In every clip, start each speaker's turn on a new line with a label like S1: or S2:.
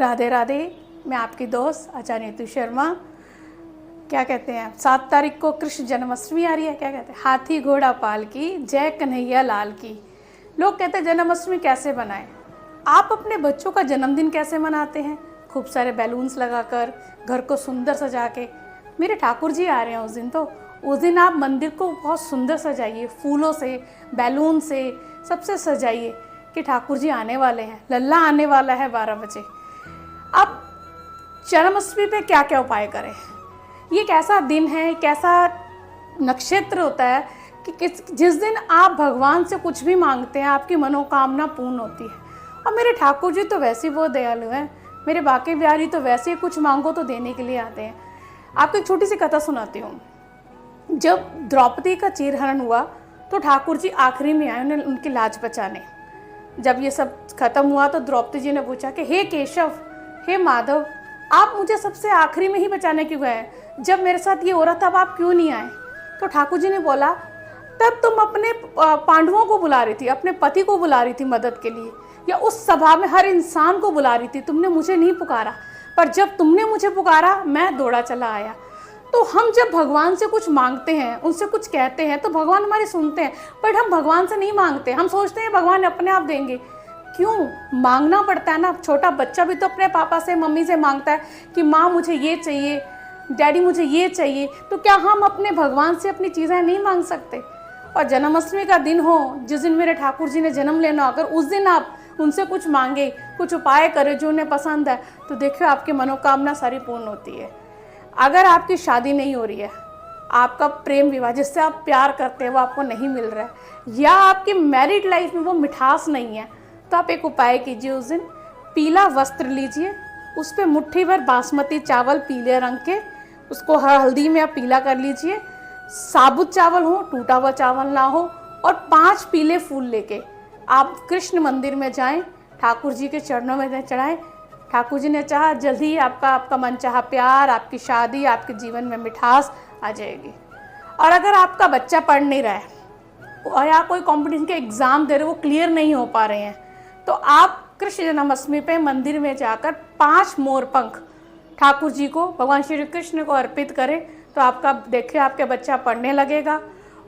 S1: राधे राधे। मैं आपकी दोस्त आचार्य नीतू शर्मा। क्या कहते हैं, 7 तारीख को कृष्ण जन्माष्टमी आ रही है। क्या कहते हैं, हाथी घोड़ा पाल की, जय कन्हैया लाल की। लोग कहते हैं जन्माष्टमी कैसे बनाएं। आप अपने बच्चों का जन्मदिन कैसे मनाते हैं? खूब सारे बैलून्स लगाकर, घर को सुंदर सजा के। मेरे ठाकुर जी आ रहे हैं उस दिन आप मंदिर को बहुत सुंदर सजाइए, फूलों से, बैलून से, सबसे सजाइए कि ठाकुर जी आने वाले हैं, लल्ला आने वाला है 12 बजे। अब जन्माष्टमी पे क्या क्या उपाय करें? ये एक ऐसा दिन है, एक ऐसा नक्षत्र होता है कि जिस दिन आप भगवान से कुछ भी मांगते हैं आपकी मनोकामना पूर्ण होती है। और मेरे ठाकुर जी तो वैसे ही बहुत दयालु हैं। मेरे बाके बिहारी तो वैसे ही कुछ मांगो तो देने के लिए आते हैं। आपको एक छोटी सी कथा सुनाती हूँ। जब द्रौपदी का चीरहरण हुआ तो ठाकुर जी आखिरी में आए उन्हें उनकी लाज बचाने। जब ये सब खत्म हुआ तो द्रौपदी जी ने पूछा कि हे केशव, हे माधव, आप मुझे सबसे आखिरी में ही बचाने क्यों गए? जब मेरे साथ ये हो रहा था तब आप क्यों नहीं आए? तो ठाकुर जी ने बोला, तब तुम अपने पांडवों को बुला रही थी, अपने पति को बुला रही थी मदद के लिए, या उस सभा में हर इंसान को बुला रही थी, तुमने मुझे नहीं पुकारा। पर जब तुमने मुझे पुकारा मैं दौड़ा चला आया। तो हम जब भगवान से कुछ मांगते हैं, उनसे कुछ कहते हैं तो भगवान हमारी सुनते हैं, बट हम भगवान से नहीं मांगते। हम सोचते हैं भगवान अपने आप देंगे। क्यों मांगना पड़ता है ना? छोटा बच्चा भी तो अपने पापा से, मम्मी से मांगता है कि माँ मुझे ये चाहिए, डैडी मुझे ये चाहिए। तो क्या हम अपने भगवान से अपनी चीज़ें नहीं मांग सकते? और जन्माष्टमी का दिन हो, जिस दिन मेरे ठाकुर जी ने जन्म लेना, अगर उस दिन आप उनसे कुछ मांगे, कुछ उपाय करें जो उन्हें पसंद है, तो देखिए आपकी मनोकामना सारी पूर्ण होती है। अगर आपकी शादी नहीं हो रही है, आपका प्रेम विवाह जिससे आप प्यार करते हैं वो आपको नहीं मिल रहा है, या आपकी मैरिड लाइफ में वो मिठास नहीं है, तो आप एक उपाय कीजिए। उस दिन पीला वस्त्र लीजिए, उस पर मुट्ठी भर बासमती चावल पीले रंग के, उसको हल्दी में आप पीला कर लीजिए। साबुत चावल हो, टूटा हुआ चावल ना हो, और 5 पीले फूल लेके आप कृष्ण मंदिर में जाएं, ठाकुर जी के चरणों में चढ़ाएं। ठाकुर जी ने चाहा जल्दी ही आपका मनचाहा प्यार, आपकी शादी, आपके जीवन में मिठास आ जाएगी। और अगर आपका बच्चा पढ़ नहीं रहा है और या कोई कंपटीशन के एग्ज़ाम दे रहे, वो क्लियर नहीं हो पा रहे हैं, तो आप कृष्ण जन्माष्टमी पे मंदिर में जाकर 5 मोर पंख ठाकुर जी को, भगवान श्री कृष्ण को अर्पित करें। तो आपका देखिए आपके बच्चा पढ़ने लगेगा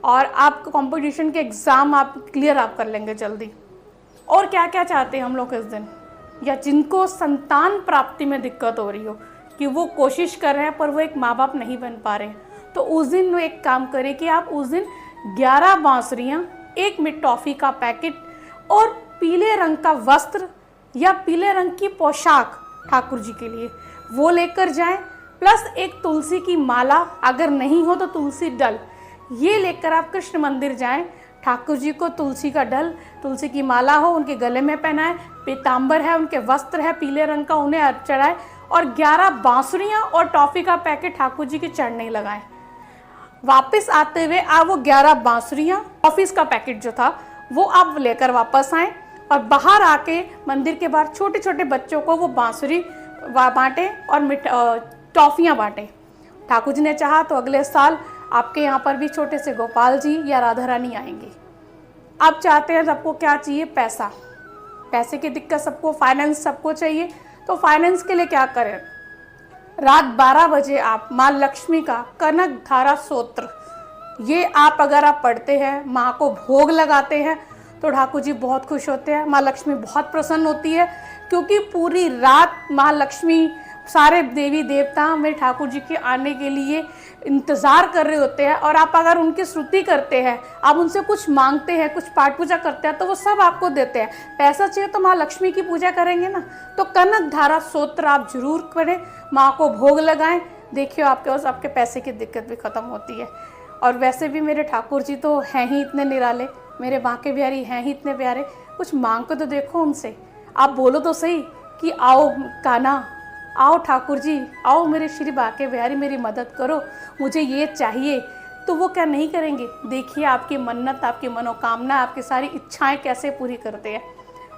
S1: और आपका कंपटीशन के एग्ज़ाम आप क्लियर आप कर लेंगे जल्दी। और क्या क्या चाहते हैं हम लोग इस दिन, या जिनको संतान प्राप्ति में दिक्कत हो रही हो कि वो कोशिश कर रहे हैं पर वो एक माँ बाप नहीं बन पा रहे हैं, तो उस दिन वो एक काम करें कि आप उस दिन 11 बांसुरियाँ, 1 मिट टॉफ़ी का पैकेट और पीले रंग का वस्त्र या पीले रंग की पोशाक ठाकुर जी के लिए वो लेकर जाएं, प्लस एक तुलसी की माला, अगर नहीं हो तो तुलसी डल, ये लेकर आप कृष्ण मंदिर जाएं। ठाकुर जी को तुलसी का डल, तुलसी की माला हो, उनके गले में पहनाएं, पीताम्बर है, उनके वस्त्र है पीले रंग का, उन्हें चढ़ाएं, और 11 बांसुरियाँ और टॉफ़ी का पैकेट ठाकुर जी के चढ़ने लगाएं। वापस आते हुए आप वो 11 बांसुरियाँ, टॉफ़ीज़ का पैकेट जो था वो आप लेकर वापस आएँ, और बाहर आके मंदिर के बाहर छोटे छोटे बच्चों को वो बांसुरी बांटें और टॉफ़ियाँ बांटें। ठाकुर जी ने चाहा तो अगले साल आपके यहाँ पर भी छोटे से गोपाल जी या राधा रानी आएंगे। आप चाहते हैं सबको क्या चाहिए? पैसा, पैसे की दिक्कत सबको, फाइनेंस सबको चाहिए, तो फाइनेंस के लिए क्या करें? रात 12 बजे आप माँ लक्ष्मी का कनक धारा स्तोत्र, ये आप अगर आप पढ़ते हैं, माँ को भोग लगाते हैं, तो ठाकुर जी बहुत खुश होते हैं, माँ लक्ष्मी बहुत प्रसन्न होती है। क्योंकि पूरी रात माँ लक्ष्मी, सारे देवी देवता मेरे ठाकुर जी के आने के लिए इंतज़ार कर रहे होते हैं। और आप अगर उनकी स्तुति करते हैं, आप उनसे कुछ मांगते हैं, कुछ पाठ पूजा करते हैं, तो वो सब आपको देते हैं। पैसा चाहिए तो माँ लक्ष्मी की पूजा करेंगे ना, तो कनक धारा स्तोत्र आप जरूर पढ़ें, माँ को भोग लगाएं। देखिए आपके पास आपके पैसे की दिक्कत भी ख़त्म होती है। और वैसे भी मेरे ठाकुर जी तो हैं ही इतने निराले, मेरे बांके बिहारी हैं ही इतने प्यारे, कुछ मांग के तो देखो उनसे। आप बोलो तो सही कि आओ कान्हा, आओ ठाकुर जी, आओ मेरे श्री बांके बिहारी, मेरी मदद करो, मुझे ये चाहिए, तो वो क्या नहीं करेंगे? देखिए आपकी मन्नत, आपकी मनोकामना, आपकी सारी इच्छाएं कैसे पूरी करते हैं।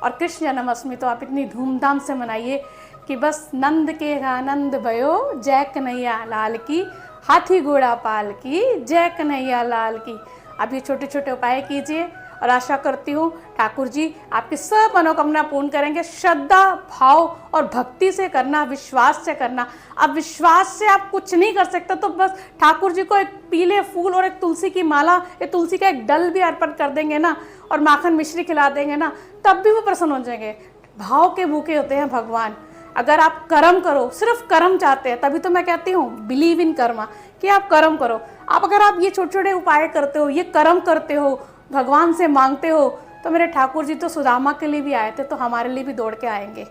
S1: और कृष्ण जन्माष्टमी तो आप इतनी धूमधाम से मनाइए कि बस नंद के आनंद भयो, जय कन्हैया लाल की, हाथी घोड़ा पाल की, जय कन्हैया लाल की। आप ये छोटे छोटे उपाय कीजिए और आशा करती हूँ ठाकुर जी आपकी सब मनोकामना पूर्ण करेंगे। श्रद्धा, भाव और भक्ति से करना, विश्वास से करना। अब विश्वास से आप कुछ नहीं कर सकते तो बस ठाकुर जी को एक पीले फूल और एक तुलसी की माला या तुलसी का एक डल भी अर्पण कर देंगे ना, और माखन मिश्री खिला देंगे ना, तब भी वो प्रसन्न हो जाएंगे। भाव के भूखे होते हैं भगवान। अगर आप कर्म करो, सिर्फ कर्म चाहते हैं, तभी तो मैं कहती हूँ बिलीव इन कर्मा, कि आप कर्म करो। अगर आप ये छोटे छोटे उपाय करते हो, ये कर्म करते हो, भगवान से मांगते हो, तो मेरे ठाकुर जी तो सुदामा के लिए भी आए थे, तो हमारे लिए भी दौड़ के आएंगे।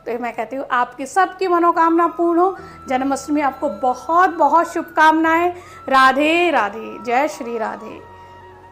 S1: तो मैं कहती हूँ आपकी सबकी मनोकामना पूर्ण हो। जन्माष्टमी आपको बहुत बहुत शुभकामनाएं। राधे राधे, जय श्री राधे।